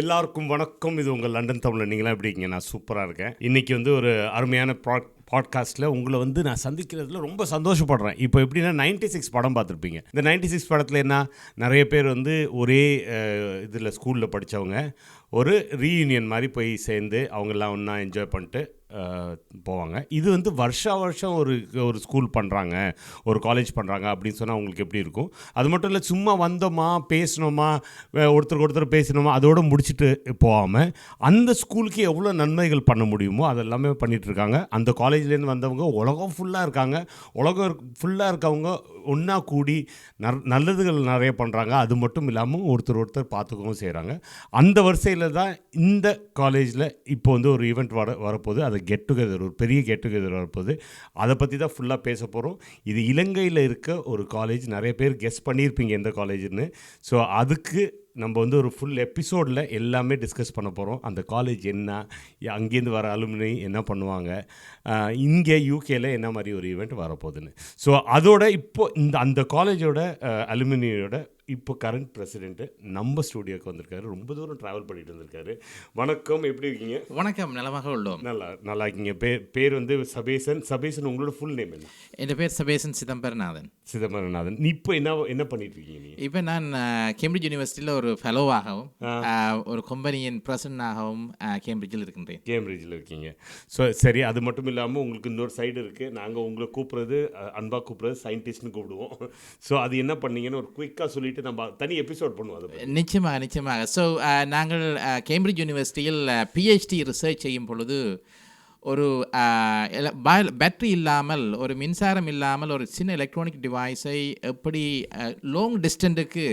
எல்லாருக்கும் வணக்கம். இது உங்கள் லண்டன் தமிழ். நீங்களாம் எப்படி இருக்கீங்க? நான் சூப்பராக இருக்கேன். இன்றைக்கி வந்து ஒரு அருமையான பாட்காஸ்ட்டில் உங்களை வந்து நான் சந்திக்கிறதுல ரொம்ப சந்தோஷப்படுறேன். இப்போ எப்படின்னா 96 படம் பார்த்துருப்பீங்க. இந்த 96 படத்தில் என்ன, நிறைய பேர் வந்து ஒரே இதில் ஸ்கூலில் படித்தவங்க ஒரு ரீயூனியன் மாதிரி போய் சேர்ந்து அவங்கெல்லாம் ஒன்றா என்ஜாய் பண்ணிட்டு போவாங்க. இது வந்து வருஷம் ஒரு ஸ்கூல் பண்ணுறாங்க, ஒரு காலேஜ் பண்ணுறாங்க அப்படின்னு சொன்னால் உங்களுக்கு எப்படி இருக்கும்? அது மட்டும் இல்லை, சும்மா வந்தோமா பேசினோமா ஒருத்தருக்கு ஒருத்தர் பேசினோமா அதோடு முடிச்சுட்டு போகாமல் அந்த ஸ்கூலுக்கு எவ்வளோ நன்மைகள் பண்ண முடியுமோ அதெல்லாமே பண்ணிகிட்ருக்காங்க. அந்த காலேஜ்லேருந்து வந்தவங்க உலகம் ஃபுல்லாக இருக்காங்க. உலகம் ஃபுல்லாக இருக்கவங்க ஒன்றா கூடி நல்லதுகள் நிறைய பண்ணுறாங்க. அது மட்டும் இல்லாமல் ஒருத்தர் பார்த்துக்கவும் செய்கிறாங்க. அந்த வரிசையில் தான் இந்த காலேஜில் இப்போ வந்து ஒரு ஈவெண்ட் வரப்போகுது. அது கெட் டுகெதர், ஒரு பெரிய கெட் டுகெதர் வரப்போகுது. அதை பற்றி தான் ஃபுல்லாக பேச போகிறோம். இது இலங்கையில் இருக்க ஒரு காலேஜ். நிறைய பேர் கெஸ் பண்ணியிருப்பீங்க எந்த காலேஜ்னு. ஸோ அதுக்கு நம்ம வந்து ஒரு ஃபுல் எபிசோடில் எல்லாமே டிஸ்கஸ் பண்ண போகிறோம். அந்த காலேஜ் என்ன, அங்கேருந்து வர அலுமினி என்ன பண்ணுவாங்க, இங்கே யூகேயில் என்ன மாதிரி ஒரு ஈவெண்ட் வரப்போகுதுன்னு. ஸோ அதோட இப்போ அந்த காலேஜோட அலுமினியோட இப்போ கரண்ட் பிரசிடென்ட்டு நம்ம ஸ்டூடியோக்கு வந்திருக்காரு. ரொம்ப தூரம் ட்ராவல் பண்ணிட்டு வந்திருக்காரு. வணக்கம், எப்படி இருக்கீங்க? வணக்கம், நலமாக உள்ளோம். நல்லா இருக்கீங்க. பேர் வந்து சபேசன். உங்களோட ஃபுல் நேம் என்ன? என் பேர் சபேசன் சிதம்பரநாதன். இப்போ என்ன பண்ணிட்டு இருக்கீங்க நீ? இப்போ நான் கேம்பிரிட்ஜ் யூனிவர்சிட்டியில் ஒரு ஃபெலோவாகவும் ஒரு கம்பெனியின் பிரசிடென்டாகவும் கேம்பிரிட்ஜில் இருக்கின்றேன். கேம்பிரிட்ஜில் இருக்கீங்க. ஸோ சரி, அது மட்டும் இல்லாமல் உங்களுக்கு இன்னொரு சைடு இருக்குது. நாங்கள் உங்களை கூப்பிட்றது, அன்பாக கூப்பிட்றது சயின்டிஸ்ட்னு கூப்பிடுவோம். ஸோ அது என்ன பண்ணீங்கன்னு ஒரு குயிக்காக சொல்லிட்டு நம்ம தனி எபிசோட் பண்ணுவோம். நிச்சயமாக. ஸோ நாங்கள் கேம்பிரிட்ஜ் யூனிவர்சிட்டியில் பிஹெச்டி ரிசர்ச் செய்யும் பொழுது ஒரு பேட்டரி இல்லாமல், ஒரு மின்சாரம் இல்லாமல் ஒரு சின்ன எலக்ட்ரானிக் டிவைஸை எப்படி லாங் டிஸ்டன்ஸுக்கு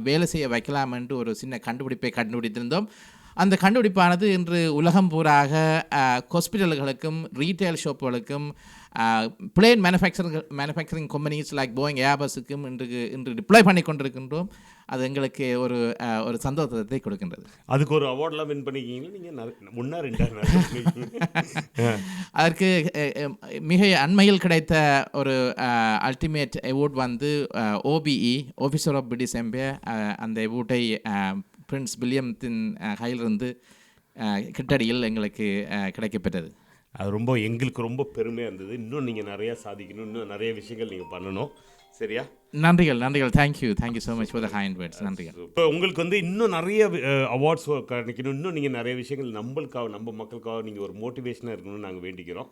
வேலை செய்ய வைக்கலாம் என்று ஒரு சின்ன கண்டுபிடிப்பை கண்டுபிடித்திருந்தோம். அந்த கண்டுபிடிப்பானது இன்று உலகம் பூராக ஹாஸ்பிட்டல்களுக்கும் ரீட்டைல் ஷாப்புகளுக்கும் plane manufacturing companies like Boeing ஏர்பஸுக்கும் இன்று டிப்ளாய் பண்ணி கொண்டிருக்கின்றோம். அது எங்களுக்கு ஒரு சந்தோஷத்தை கொடுக்கின்றது. அதுக்கு ஒரு அவார்ட்லாம் வின் பண்ணிக்கிங்களா நீங்கள்? ஒன்றா ரெண்டா? அதற்கு மிக அண்மையில் கிடைத்த ஒரு அல்டிமேட் அவார்ட் வந்து OBE, officer of British empire. அந்த அவார்டை பிரின்ஸ் வில்லியத்தின் கையிலிருந்து கிட்டடியில் எங்களுக்கு கிடைக்கப்பெற்றது. அது எங்களுக்கு ரொம்ப பெருமையாக இருந்தது. இன்னும் நீங்கள் நிறையா சாதிக்கணும், இன்னும் நிறைய விஷயங்கள் நீங்கள் பண்ணணும். சரியா? நன்றிகள். Thank you so much for the kind words. நன்றிகள். இப்போ உங்களுக்கு வந்து இன்னும் நிறைய அவார்ட்ஸ் கிடைக்கணும், இன்னும் நீங்கள் நிறைய விஷயங்கள் நம்ம மக்களுக்காக நீங்கள் ஒரு மோட்டிவேஷனாக இருக்கணும்னு நாங்கள் வேண்டிக்கிறோம்.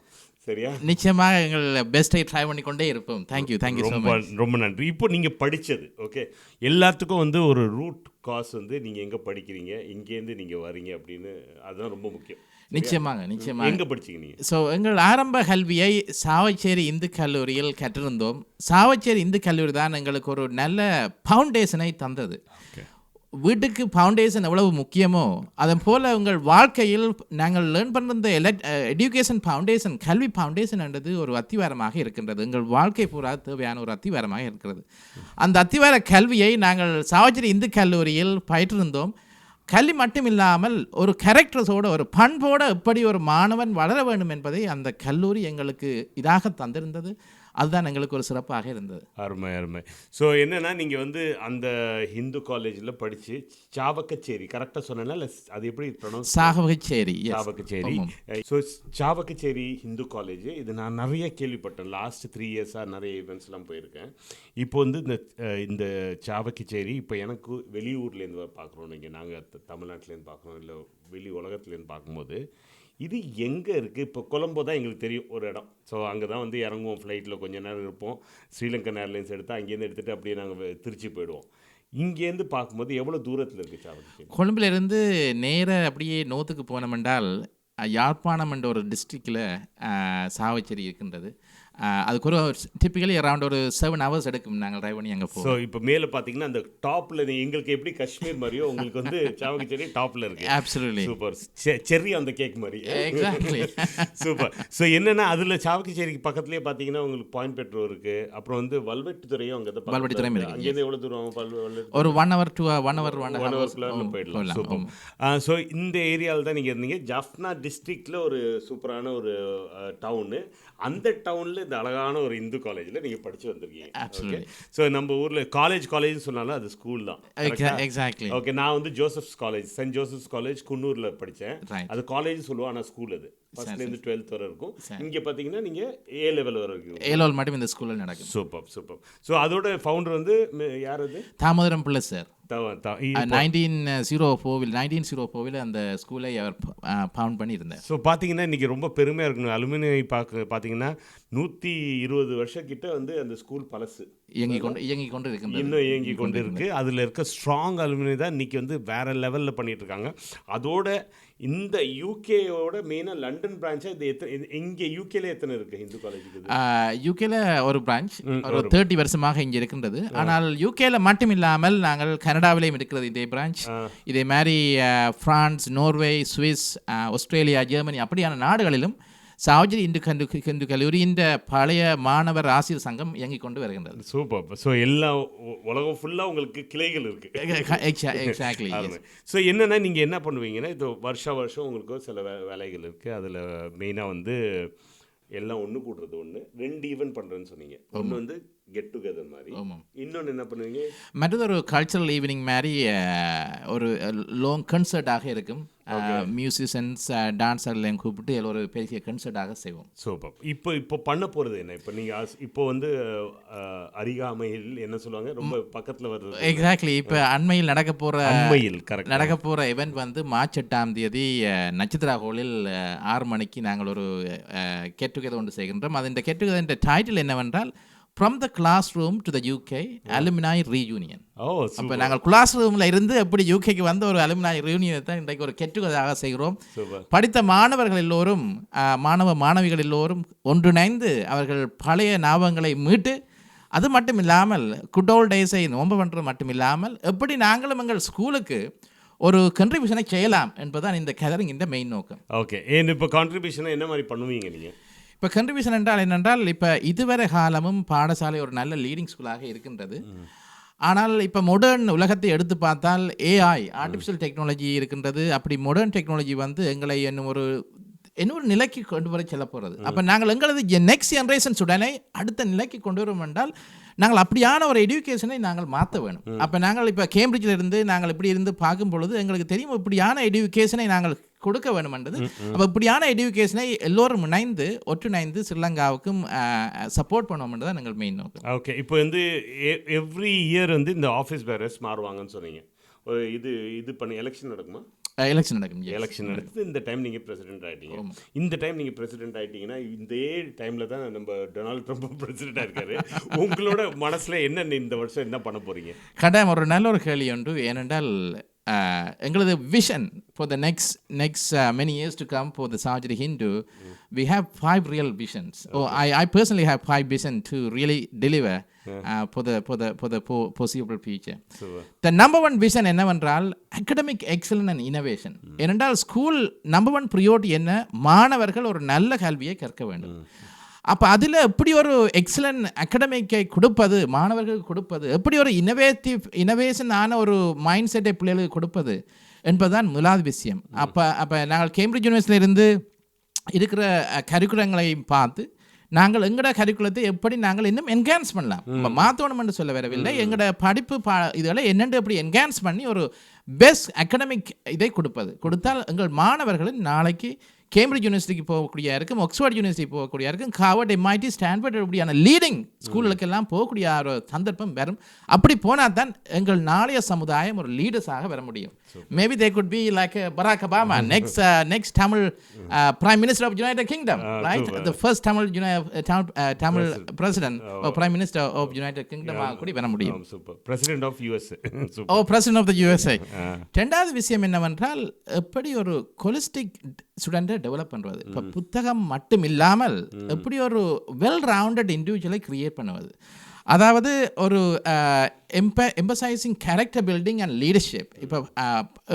சரியா? நிச்சயமாக எங்கள் பெஸ்ட்டை ட்ரை பண்ணிக்கொண்டே இருப்போம். Thank you so much. ரொம்ப நன்றி. இப்போ நீங்கள் படித்தது ஓகே, எல்லாத்துக்கும் வந்து ஒரு ரூட் காஸ் வந்து நீங்கள் எங்கே படிக்கிறீங்க, இங்கேருந்து நீங்கள் வரீங்க அப்படின்னு, அதுதான் ரொம்ப முக்கியம். நிச்சயமாக. எங்கே படிச்சிங்க நீங்கள்? ஸோ எங்கள் ஆரம்ப கல்வியை சாவச்சேரி இந்து கல்லூரியில் கற்றிருந்தோம். சாவச்சேரி இந்து கல்லூரி தான் எங்களுக்கு ஒரு நல்ல ஃபவுண்டேஷனை தந்தது. வீட்டுக்கு ஃபவுண்டேஷன் எவ்வளவு முக்கியமோ அதன் போல் உங்கள் வாழ்க்கையில் நாங்கள் லேர்ன் பண்ணுற எஜுகேஷன் ஃபவுண்டேஷன், கல்வி ஃபவுண்டேஷன் என்றது ஒரு அத்திவாரமாக இருக்கின்றது. எங்கள் வாழ்க்கை பூரா தேவையான ஒரு அத்திவாரமாக இருக்கிறது. அந்த அத்திவார கல்வியை நாங்கள் சாவச்சேரி இந்து கல்லூரியில் பயிற்றிருந்தோம். கல்வி மட்டும் இல்லாமல் ஒரு கேரக்டர்ஸோட, ஒரு பண்போடு எப்படி ஒரு மாணவன் வளர வேண்டும் என்பதை அந்த கல்லூரி எங்களுக்கு இதாக தந்திருந்தது. அதுதான் எங்களுக்கு ஒரு சிறப்பாக இருந்தது. அருமை. ஸோ என்னென்னா, நீங்கள் வந்து அந்த ஹிந்து காலேஜில் படித்து சாவக்கச்சேரி, கரெக்டாக சொன்னேன்னா இல்லை அது எப்படி pronounce? Chavakachcheri. So Chavakachcheri Hindu college, இது நான் நிறைய கேள்விப்பட்டேன். லாஸ்ட் 3 இயர்ஸாக நிறைய ஈவெண்ட்ஸ்லாம் போயிருக்கேன். இப்போ வந்து இந்த சாவக்கச்சேரி இப்போ எனக்கு வெளியூர்லேருந்து பார்க்குறோம், நீங்கள் நாங்கள் தமிழ்நாட்டிலேருந்து பார்க்குறோம், இல்லை வெளி உலகத்துலேருந்து பார்க்கும்போது இது எங்கே இருக்குது? இப்போ கொலம்போ தான் எங்களுக்கு தெரியும் ஒரு இடம். ஸோ அங்கே தான் வந்து இறங்குவோம், ஃப்ளைட்டில் கொஞ்சம் நேரம் இருப்போம். ஸ்ரீலங்கன் ஏர்லைன்ஸ் எடுத்தால் அங்கேருந்து எடுத்துகிட்டு அப்படியே நாங்கள் திருச்சி போயிடுவோம். இங்கேருந்து பார்க்கும்போது எவ்வளோ தூரத்தில் இருக்குது சாவக்கச்சேரி? கொழும்பிலிருந்து நேர அப்படியே நோத்துக்கு போனோமென்றால் யாழ்ப்பாணம் என்ற ஒரு டிஸ்ட்ரிக்டில் சாவச்சேரி இருக்கின்றது. அதுக்கு ஒரு டிப்பிக்கலி அரௌண்ட் ஒரு 7 hours எடுக்கும் நாங்கள் ட்ரைவ் பண்ணி அங்கே போவோம். ஸோ இப்போ மேலே பார்த்தீங்கன்னா அந்த டாப்பில் எங்களுக்கு எப்படி காஷ்மீர் மாதிரியோ உங்களுக்கு வந்து சாவக்கச்சேரி டாப்பில் இருக்குது. Absolutely super. செர்ரி அந்த கேக் மாதிரி. எக்ஸாக்ட்லி. சூப்பர். ஸோ என்னென்னா அதில் சாவக்கச்சேரிக்கு பக்கத்துலேயே பார்த்தீங்கன்னா உங்களுக்கு பாயிண்ட் பெட்ரோ இருக்குது. அப்புறம் வந்து வல்வெட்டித்துறையும் அங்கே தான். வல்வெட்டித்துறை அங்கேருந்து எவ்வளோ தூரம்? ஒரு 1 hour to 1 hour போயிடலாம். சூப்பர். ஸோ இந்த ஏரியாவில் தான் நீங்கள் இருந்தீங்க. ஜாஃப்னா டிஸ்ட்ரிக்டில் ஒரு சூப்பரான ஒரு டவுனு. அந்த டவுனில் இந்த அழகான ஒரு இந்து காலேஜில் நீங்கள் படித்து வந்திருக்கீங்க. Absolutely. ஸோ நம்ம ஊரில் காலேஜ்னு சொன்னாலும் அது ஸ்கூல் தான். எக்ஸாக்ட்லி. ஓகே, நான் வந்து Joseph's college, saint Joseph's college குன்னூரில் படித்தேன். Right. அது காலேஜ் சொல்லுவோம், ஆனால் ஸ்கூல் அது ஃபர்ஸ்ட்லேருந்து 12th வரை இருக்கும். இங்கே பார்த்தீங்கன்னா நீங்கள் A level வரை இருக்கும். A level மட்டும் இந்த ஸ்கூலில் நடக்கும். சூப்பர். ஸோ அதோட ஃபவுண்டர் வந்து யார் அது? தாமோதரம் பிள்ளை சார். 1904 அந்த ஸ்கூலை அவர் ஃபவுண்ட் பண்ணியிருந்தார். ஸோ பார்த்தீங்கன்னா இன்றைக்கி ரொம்ப பெருமையாக இருக்கணும். அலுமினி பார்த்தீங்கன்னா 120 வருஷம் கிட்ட வந்து அந்த ஸ்கூல் பழசு இயங்கி கொண்டு இருக்கு, இன்னும் இயங்கி கொண்டு இருக்குது. அதில் இருக்க ஸ்ட்ராங் அலுமினி தான் இன்றைக்கி வந்து வேறு லெவலில் பண்ணிகிட்ருக்காங்க. அதோட இந்த யூகேயோட மெயினாக லண்டன் பிரான்ச்சாக இது இங்கே யூகேல எத்தனை இருக்குது இந்து காலேஜுக்கு? யூகேல ஒரு பிரான்ச் ஒரு 30 வருஷமாக இங்கே இருக்கின்றது. ஆனால் யூகேல மட்டும் இல்லாமல் நாங்கள் கனடாவிலையும் இருக்கிறது இதே பிரான்ச். இதே மாதிரி France, Norway, Swiss, Australia, Germany அப்படியான நாடுகளிலும் சாவச்சேரி இந்து கல்லூரி இந்த பழைய மாணவர் ஆசிரியர் சங்கம் இயங்கிக் கொண்டு வருகின்றது. சூப்பர். ஸோ எல்லா உலகம் ஃபுல்லாக உங்களுக்கு கிளைகள் இருக்குது. எக்ஸாக்ட்லி. ஸோ என்னென்னா நீங்கள் என்ன பண்ணுவீங்கன்னா, இது வருஷம் உங்களுக்கு சில வேலைகள் இருக்குது. அதில் மெயினாக வந்து எல்லாம் ஒன்று கூடுறது ஒன்று, 2 ஈவெண்ட் பண்ணுறேன்னு சொன்னீங்க. ஒன்று வந்து கெட் டுகெதர் மாதிரி, இன்னொன்று என்ன பண்ணுவீங்க? மற்றது ஒரு கல்ச்சரல் ஈவினிங் மாதிரி ஒரு லாங் கன்சர்ட்டாக இருக்கும். மியூசிஷியன்ஸ், டான்ஸர்லாம் கூப்பிட்டு ஒரு பெரிய கன்சர்ட்டாக செய்வோம். சூப்பர். இப்போ பண்ண போகிறது என்ன? இப்போ நீங்கள் இப்போ வந்து அருகாமையில் என்ன சொல்லுவாங்க, ரொம்ப பக்கத்தில் வருது. எக்ஸாக்ட்லி. இப்போ அண்மையில் நடக்க போகிற இவெண்ட் வந்து மார்ச் 8ஆம் தேதி நட்சத்திரா ஹோலில் 6 மணிக்கு நாங்கள் ஒரு கெட் டுகெதர் ஒன்று செய்கின்றோம். அது இந்த கெட் டுகெதர் டைட்டில் என்னவென்றால் From the classroom to the UK alumni reunion. அப்போ நாங்கள் கிளாஸ் ரூமில் இருந்து எப்படி யூகேக்கு வந்து ஒரு அலுமினி ரியூனியனை தான் இன்றைக்கு ஒரு கெட்டுகதாக செய்கிறோம். படித்த மாணவர்கள் எல்லோரும், மாணவிகள் எல்லோரும் ஒன்றிணைந்து அவர்கள் பழைய ஞாபகங்களை மீட்டு, அது மட்டும் இல்லாமல் குட் ஓல்ட் டேஸை நோன்பு பண்ணுறது மட்டும் இல்லாமல் எப்படி நாங்களும் எங்கள் ஸ்கூலுக்கு ஒரு கண்ட்ரிபியூஷனை செய்யலாம் என்பதுதான் இந்த கேதரிங் இந்த மெயின் நோக்கம். ஓகே, இப்போ கான்ட்ரிபியூஷனை என்ன மாதிரி பண்ணுவீங்க நீங்கள்? இப்போ கண்ட்ரிபியூஷன் என்றால் என்னென்றால், இப்போ இதுவரை காலமும் பாடசாலை ஒரு நல்ல லீடிங் ஸ்கூலாக இருக்கின்றது. ஆனால் இப்போ மாடர்ன் உலகத்தை எடுத்து பார்த்தால் ஏஐ, ஆர்டிஃபிஷியல் டெக்னாலஜி இருக்கின்றது. அப்படி மாடர்ன் டெக்னாலஜி வந்து எங்களை இன்னொரு நிலைக்கு கொண்டு வர செல்ல போகிறது. அப்போ நாங்கள் எங்களது நெக்ஸ்ட் ஜென்ரேஷன்ஸ் உடனே அடுத்த நிலைக்கு கொண்டு வரும் என்றால் நாங்கள் அப்படியான ஒரு எஜுகேஷனை நாங்கள் மாற்ற வேணும். அப்போ நாங்கள் இப்போ கேம்பிரிட்ஜில் இருந்து நாங்கள் இப்படி இருந்து பார்க்கும் பொழுது எங்களுக்கு தெரியும் இப்படியான எஜுகேஷனை நாங்கள் கொடுக்க வேணும் என்றது. அப்போ இப்படியான எஜுகேஷனை எல்லோரும் ஒற்றுணைந்து ஸ்ரீலங்காவுக்கும் சப்போர்ட் பண்ணுவோம் என்றது நாங்கள் மெயின் நோக்கம். ஓகே, இப்போ வந்து எவ்ரி இயர் வந்து இந்த ஆஃபீஸ் பேரர்ஸ் மாறுவாங்கன்னு சொன்னீங்க. இது பண்ணி எலெக்ஷன் நடக்குமா? எலெக்ஷன் நடக்கும். எலெக்ஷன் நடக்குது. இந்த டைம் நீங்கள் பிரசிடென்ட் ஆகிட்டீங்க. இந்த டைம் நீங்கள் பிரசிடென்ட் ஆகிட்டீங்கன்னா இதே டைமில் தான் நம்ம டொனால்ட் ட்ரம்ப் பிரசிடென்ட் ஆகிருக்காரு. உங்களோட மனசில் என்ன இந்த வருஷம் என்ன பண்ண போகிறீங்க? கட்டாயம் ஒரு நல்ல ஒரு கேள்வி உண்டு. ஏனென்றால் எங்களது vision for the next many years to come for the Savacheri Hindu, we have 5 real visions. I personally have 5 visions to really deliver for the foreseeable future. The number 1 vision என்னவென்றால் academic excellence and innovation. ஏனென்றால் school number 1 priority என்ன? மாணவர்கள் ஒரு நல்ல கல்வியை கற்க வேண்டும். அப்போ அதில் எப்படி ஒரு எக்ஸலன்ட் அகடமிக்கை கொடுப்பது, மாணவர்களுக்கு கொடுப்பது, எப்படி ஒரு இனோவேஷனான ஒரு மைண்ட் செட்டை பிள்ளைகளுக்கு கொடுப்பது என்பதுதான் முதலாவது விஷயம். அப்போ நாங்கள் கேம்பிரிட்ஜ் யூனிவர்சிட்டியிலிருந்து இருக்கிற கரிக்குலங்களை பார்த்து நாங்கள் எங்களோட கரிக்குலத்தை எப்படி நாங்கள் இன்னும் என்ஹான்ஸ் பண்ணலாம், மாற்றணும் என்று சொல்ல வரவில்லை. எங்களோட படிப்பு இதெல்லாம் என்னென்று எப்படி என்ஹான்ஸ் பண்ணி ஒரு பெஸ்ட் அகடமிக் இதை கொடுத்தால் எங்கள் மாணவர்களின் நாளைக்கு கேம்பிரிட்ஜ் யூனிவர்சிட்டிக்கு போகக்கூடிய இருக்கும், ஆக்ஸ்ஃபோர்ட் யூனிவர்சிட்டி போகக்கூடிய இருக்கும், ஹார்வர்ட், எம்ஐடி, ஸ்டான்ஃபோர்ட் இப்படியான லீடிங் ஸ்கூலுக்கெல்லாம் போகக்கூடிய ஒரு சந்தர்ப்பம் வரும். அப்படி போனால் தான் எங்கள் நாளைய சமுதாயம் ஒரு லீடர்ஸாக வர முடியும். Maybe they could be like Barack Obama, next Tamil Prime Minister of United Kingdom, right? The first Tamil President or Prime Minister of United Kingdom கூடி வர முடியும். President of USA. President of the USA. ரெண்டாவது விஷயம் என்னவென்றால், எப்படி ஒரு holistic ஸ்டூடெண்ட்டை develop பண்ணுறது. இப்போ புத்தகம் மட்டும் இல்லாமல் எப்படி ஒரு வெல் ரவுண்டட் இண்டிவிஜுவலை கிரியேட் பண்ணுவது. அதாவது ஒரு emphasising character building and leadership. இப்போ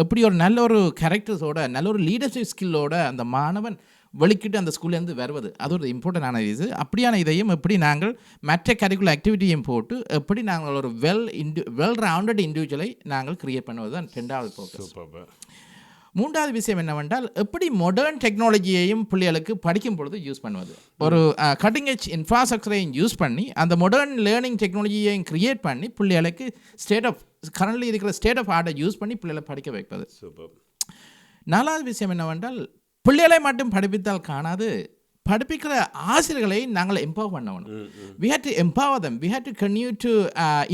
எப்படி ஒரு நல்ல ஒரு கேரக்டர்ஸோட நல்ல ஒரு லீடர்ஷிப் ஸ்கில்லோட அந்த மாணவன் வெளிக்கிட்டு அந்த ஸ்கூல்லேருந்து வருவது, அது ஒரு இம்பார்ட்டண்டான இது. அப்படியான இதையும் எப்படி நாங்கள் மற்ற கரிக்குலர் ஆக்டிவிட்டியும் போட்டு எப்படி நாங்கள் ஒரு வெல் ரவுண்டட் இண்டிவிஜுவலை நாங்கள் கிரியேட் பண்ணுவது தான் ரெண்டாவது ஃபோக்கஸ். மூன்றாவது விஷயம் என்னவென்றால் எப்படி மாடர்ன் டெக்னாலஜியையும் பிள்ளைகளுக்கு படிக்கும் பொழுது யூஸ் பண்ணுவது. ஒரு கட்டிங் எட்ஜ் இன்ஃப்ராஸ்ட்ரக்சரையும் யூஸ் பண்ணி அந்த மாடர்ன் லேர்னிங் டெக்னாலஜியையும் கிரியேட் பண்ணி பிள்ளைகளுக்கு கரண்ட்லி இருக்கிற ஸ்டேட் ஆஃப் ஆர்ட்டை யூஸ் பண்ணி பிள்ளைகளை படிக்க வைப்பது. நாலாவது விஷயம் என்னவென்றால் பிள்ளைகளை மட்டும் படிப்பித்தால் காணாது, படிப்பிக்கிற ஆசிரியர்களை நாங்கள் எம்பவர் பண்ணணும். We had to empower them. We had to continue to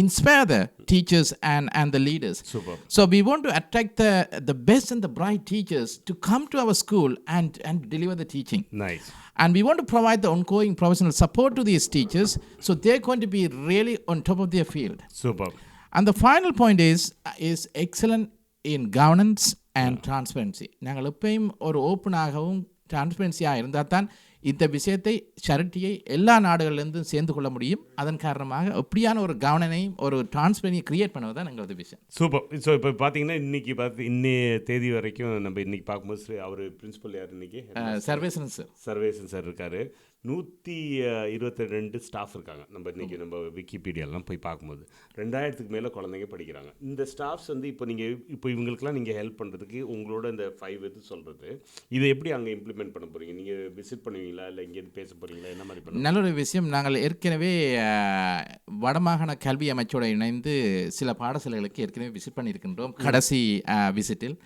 inspire the teachers and the leaders. Super. So we want to attract the best and the bright teachers to come to our school and deliver the teaching. Nice. And we want to provide the ongoing professional support to these teachers, so they're going to be really on top of their field. Super. And the final point is excellent in governance and transparency. நாங்கள் எப்பயும் ஒரு ஓப்பனாகவும் டிரான்ஸ்பரன்சியாக இருந்தால் தான் இந்த விஷயத்தை ஷரட்டியை எல்லா நாடுகளிலிருந்தும் சேர்ந்து கொள்ள முடியும். அதன் காரணமாக எப்படியான ஒரு கவனனையும் ஒரு டிரான்ஸ்பரன்சியை கிரியேட் பண்ணுவது தான் எங்களது விஷயம். சூப்பர். ஸோ இப்போ பார்த்தீங்கன்னா இன்றைக்கி இன்னைய தேதி வரைக்கும் நம்ம இன்றைக்கி பார்க்கும்போது அவர் பிரின்சிபல் யார் இன்றைக்கி? சர்வேசன் சார் இருக்கார். 122 ஸ்டாஃப் இருக்காங்க. நம்ம இன்றைக்கி நம்ம விக்கிபீடியாலாம் போய் பார்க்கும்போது 2000க்கு மேலே குழந்தைங்க படிக்கிறாங்க. இந்த ஸ்டாஃப்ஸ் வந்து இப்போ இவங்களுக்குலாம் நீங்கள் ஹெல்ப் பண்ணுறதுக்கு உங்களோட இந்த 5 இது சொல்கிறது, இதை எப்படி அங்கே இம்ப்ளிமெண்ட் பண்ண போகிறீங்க? நீங்கள் விசிட் பண்ணுவீங்களா, இல்லை இங்கேருந்து பேச போகிறீங்களா, என்ன மாதிரி பண்ணுங்க? நல்ல ஒரு விஷயம். நாங்கள் ஏற்கனவே வடமாகாண கல்வி அமைச்சோடு இணைந்து சில பாடசாலைகளுக்கு ஏற்கனவே விசிட் பண்ணியிருக்கின்றோம் கடைசி விசிட்டில்.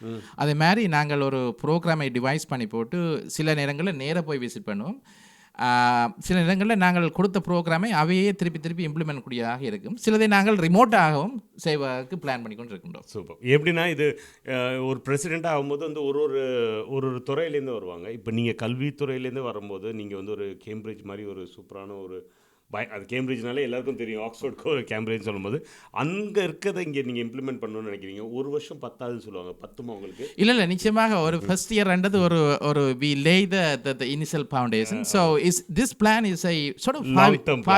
அதே மாதிரி நாங்கள் ஒரு ப்ரோக்ராமை டிவைஸ் பண்ணி போட்டு சில நேரங்களில் நேராக போய் விசிட் பண்ணுவோம். சில இடங்களில் நாங்கள் கொடுத்த ப்ரோக்ராமை அவையே திருப்பி இம்ப்ளிமெண்ட் கூடியதாக இருக்கும். சிலதை நாங்கள் ரிமோட்டாகவும் செய்வதற்கு பிளான் பண்ணி கொண்டு இருக்கின்றோம். சூப்பர். எப்படின்னா இது ஒரு பிரசிடெண்ட்டாக ஆகும்போது வந்து ஒரு துறையிலேருந்து வருவாங்க. இப்போ நீங்கள் கல்வித்துறையிலேருந்து வரும்போது நீங்கள் வந்து ஒரு கேம்பிரிட்ஜ் மாதிரி ஒரு சூப்பரான ஒரு அது கேம்பிரிட்ஜ்னாலே எல்லாருக்கும் தெரியும், ஆக்ஸ்ஃபோர்டுக்கு கேம்பிரிட்ஜ் சொல்லும்போது அங்கே இருக்கிறத இங்கே நீங்கள் இம்ப்ளிமெண்ட் பண்ணணும்னு நினைக்கிறீங்க. ஒரு வருஷம் 10வது சொல்லுவாங்க, 10மா உங்களுக்கு? இல்லை நிச்சயமாக ஒரு ஃபர்ஸ்ட் இயர்ன்றது ஒரு we lay the initial foundation. So this plan is a sort of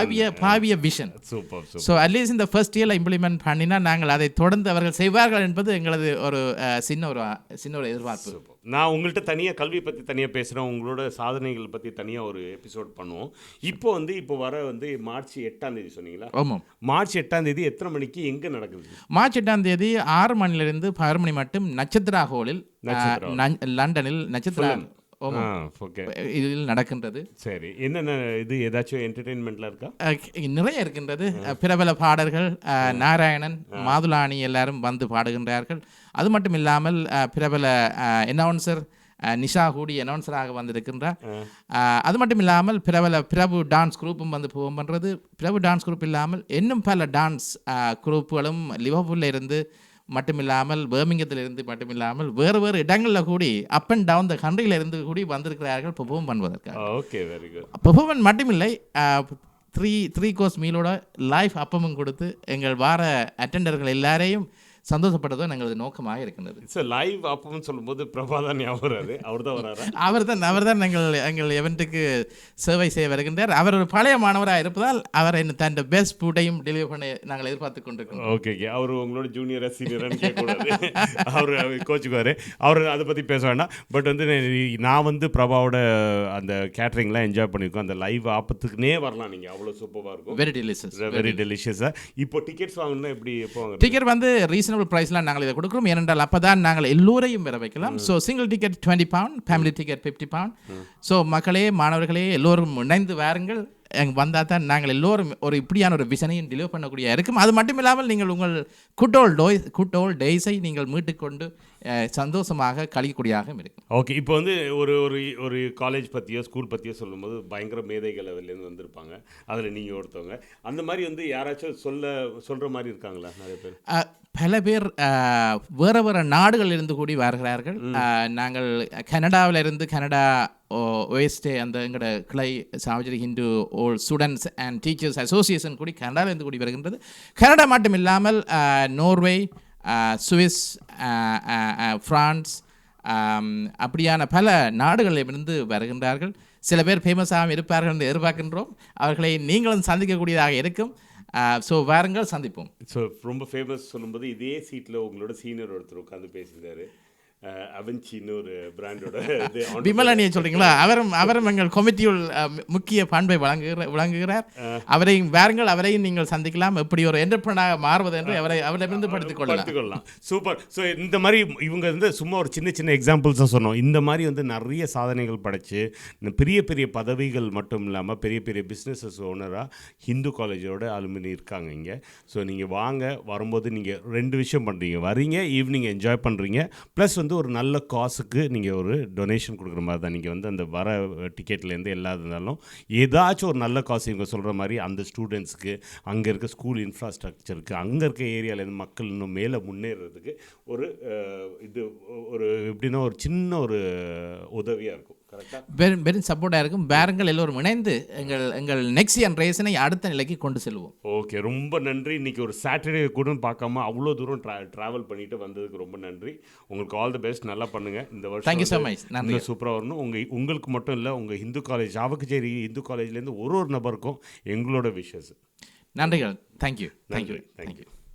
5 year vision. Super. So at least இந்த ஃபர்ஸ்ட் இயரில் இம்ப்ளிமெண்ட் பண்ணினா நாங்கள் அதை தொடர்ந்து அவர்கள் செய்வார்கள் என்பது எங்களது ஒரு சின்ன ஒரு எதிர்பார்ப்பு. நான் உங்கள்கிட்ட தனியாக கல்வி பற்றி தனியாக பேசுகிறேன், உங்களோட சாதனைகள் பற்றி தனியாக ஒரு எபிசோட் பண்ணுவோம். இப்போ வர மார்ச் 8ஆம் தேதி சொன்னீங்களா? ஆமாம். மார்ச் 8ஆம் தேதி எத்தனை மணிக்கு எங்கே நடக்குது? மார்ச் 8ஆம் தேதி 6 மணிலிருந்து 6 மணி மட்டும் நட்சத்திரா ஹாலில் லண்டனில் நட்சத்திரா இதில் நடக்கின்றது. சரி, என்னென்ன இது ஏதாச்சும் என்டர்டெயின்மெண்ட்லாம் இருக்கா? நிறைய இருக்கின்றது. பிரபல பாடல்கள் நாராயணன், மாதுலானி எல்லாரும் வந்து பாடுகின்றார்கள். அது மட்டும் இல்லாமல் பிரபல அனௌன்சர் நிஷா ஹூடி அனௌன்சராக வந்திருக்கின்றார். அது மட்டும் இல்லாமல் பிரபு டான்ஸ் குரூப்பும் வந்து பெர்ஃபார்ம் பண்ணுறது. பிரபு டான்ஸ் குரூப் இல்லாமல் இன்னும் பல டான்ஸ் குரூப்புகளும் லிவர்பூலில் இருந்து மட்டுமில்லாமல் பர்மிங்கத்திலிருந்து மட்டுமில்லாமல் வேறு இடங்களில் கூடி அப் அண்ட் டவுன் த கண்ட்ரியில் இருந்து கூடி வந்திருக்கிறார்கள் பெர்ஃபார்ம் பண்ணுவதற்காக. Okay, very good. பெர்ஃபார்மன்ஸ் மட்டுமில்லை, 3 கோர்ஸ் மீலோட லைஃப் அப்பமும் கொடுத்து எங்கள் வார அட்டெண்டர்கள் எல்லாரையும் சந்தோஷப்பட்டதும் எங்களது நோக்கமாக இருக்கின்றது. சார், லைவ் அப்பம்னு சொல்லும்போது பிரபா தான் ஞாபகம் வராது. அவர் தான் எங்கள் எவெண்ட்டுக்கு சேவை செய்ய வருகின்றார். அவர் ஒரு பழைய மாணவராக இருப்பதால் அவர் தன் பெஸ்ட் ஃபுட்டையும் டெலிவரி பண்ண நாங்கள் எதிர்பார்த்து கொண்டிருக்கோம். ஓகே, அவர் உங்களோட ஜூனியரா சீனியரான்னு கேட்கக்கூடாது. அவர் கோச்சுக்குவார். அவர் அதை பற்றி பேச வேண்டாம். பட் நான் பிரபாவோட அந்த கேட்ரிங்லாம் என்ஜாய் பண்ணியிருக்கோம். அந்த லைவ் ஆப்பத்துக்குனே வரலாம் நீங்கள், அவ்வளோ சூப்பராக இருக்கும். வெரி டெலிஷியஸாக. இப்போ டிக்கெட்ஸ் வாங்கணும்னா எப்போ வாங்க? டிக்கெட் ரீசனபிள் பிரைஸ்லாம் நாங்கள் இதை கொடுக்குறோம். ஏனென்றால் அப்போ தான் நாங்கள் எல்லோரையும் வர வைக்கலாம். So single ticket £20, family ticket £50. So மக்களே, மாணவர்களே எல்லோரும் இணைந்து வாருங்கள். வந்தால் தான் நாங்கள் எல்லோரும் ஒரு இப்படியான ஒரு விஷனையும் டெலிவர் பண்ணக்கூடிய இருக்கும். அது மட்டும் இல்லாமல் நீங்கள் உங்கள் குட் ஓல்ட் டேஸை நீங்கள் மீட்டுக்கொண்டு சந்தோஷமாக கழிக்கக்கூடியதாக இருக்கும். ஓகே, இப்போ ஒரு காலேஜ் பற்றியோ ஸ்கூல் பற்றியோ சொல்லும்போது பயங்கர மேதைகள் அதிலேருந்து வந்திருப்பாங்க. அதில் நீங்கள் ஒருத்தவங்க அந்த மாதிரி யாராச்சும் சொல்கிற மாதிரி இருக்காங்களா? நிறைய பேர், பல பேர் வேறு நாடுகளில் இருந்து கூடி வருகிறார்கள். நாங்கள் கனடாவிலிருந்து கனடா ஓஎஸ்டே அந்த எங்களோட கிளை சாவச்சேரி ஹிந்து ஓல் ஸ்டூடெண்ட்ஸ் அண்ட் டீச்சர்ஸ் அசோசியேஷன் கூடி கனடாவிலிருந்து கூடி வருகின்றது. கனடா மட்டும் இல்லாமல் நோர்வே, சுவிஸ், பிரான்ஸ் அப்படியான பல நாடுகளிலிருந்து வருகின்றார்கள். சில பேர் ஃபேமஸாக இருப்பார்கள் என்று எதிர்பார்க்கின்றோம். அவர்களை நீங்களும் சந்திக்கக்கூடியதாக இருக்கும். ஸோ வாருங்கள், சந்திப்போம். ஸோ ரொம்ப ஃபேமஸ் சொல்லும்போது இதே சீட்டில் உங்களோட சீனியர் ஒருத்தர் உட்காந்து பேசியிருந்தார். அவென்சின்னு ஒரு பிராண்டோட விமலனியை சொல்றீங்களா? அவரும் எங்கள் கமிட்டியுள் முக்கிய பண்பை விளங்குகிறார். அவரையும் வாருங்கள், அவரையும் நீங்கள் சந்திக்கலாம். எப்படி ஒரு என்டர்பிரனராக மாறுவது என்று அவரிடமிருந்து படித்துக் கொள்ளலாம். சூப்பர். ஸோ இந்த மாதிரி இவங்க வந்து சும்மா ஒரு சின்ன சின்ன எக்ஸாம்பிள்ஸாக சொன்னோம். இந்த மாதிரி வந்து நிறைய சாதனைகள் படைச்சு பெரிய பெரிய பதவிகள் மட்டும் இல்லாமல் பெரிய பெரிய பிஸ்னஸஸ் ஓனராக ஹிந்து காலேஜோட அலுமினி இருக்காங்க இங்கே. ஸோ நீங்கள் வாங்க, வரும்போது நீங்கள் 2 விஷயம் பண்ணுறீங்க. வரீங்க, ஈவினிங் என்ஜாய் பண்ணுறீங்க, ப்ளஸ் வந்து ஒரு நல்ல காசுக்கு நீங்கள் ஒரு டொனேஷன் கொடுக்குற மாதிரி தான். நீங்கள் வந்து அந்த வர டிக்கெட்லேருந்து எல்லாது இருந்தாலும் ஏதாச்சும் ஒரு நல்ல காசு இவங்க சொல்கிற மாதிரி அந்த ஸ்டூடெண்ட்ஸுக்கு, அங்கே இருக்க ஸ்கூல் இன்ஃப்ராஸ்ட்ரக்சருக்கு, அங்கே இருக்க ஏரியாவிலேருந்து மக்கள் இன்னும் மேலே முன்னேறதுக்கு ஒரு இது ஒரு எப்படின்னா ஒரு சின்ன ஒரு உதவியாக இருக்கும். வெறும் சப்போர்ட்டாக இருக்கும். பேரங்கள் எல்லோரும் இணைந்து எங்கள் நெக்ஸ்ட் ஜெனரேஷனை அடுத்த நிலைக்கு கொண்டு செல்வோம். ஓகே, ரொம்ப நன்றி. இன்றைக்கி ஒரு சாட்டர்டே கூட பார்க்காம அவ்வளோ தூரம் ட்ராவல் பண்ணிட்டு வந்ததுக்கு ரொம்ப நன்றி. உங்களுக்கு ஆல் தி பெஸ்ட். நல்லா பண்ணுங்கள் இந்த வருஷம். Thank you so much. நன்றி. சூப்பராக வரணும். உங்களுக்கு மட்டும் இல்லை, உங்கள் ஹிந்து காலேஜ் சாவகச்சேரி ஹிந்து காலேஜ்லேருந்து ஒரு நபருக்கும் எங்களோட விஷஸ். நன்றிகள். தேங்க்யூ.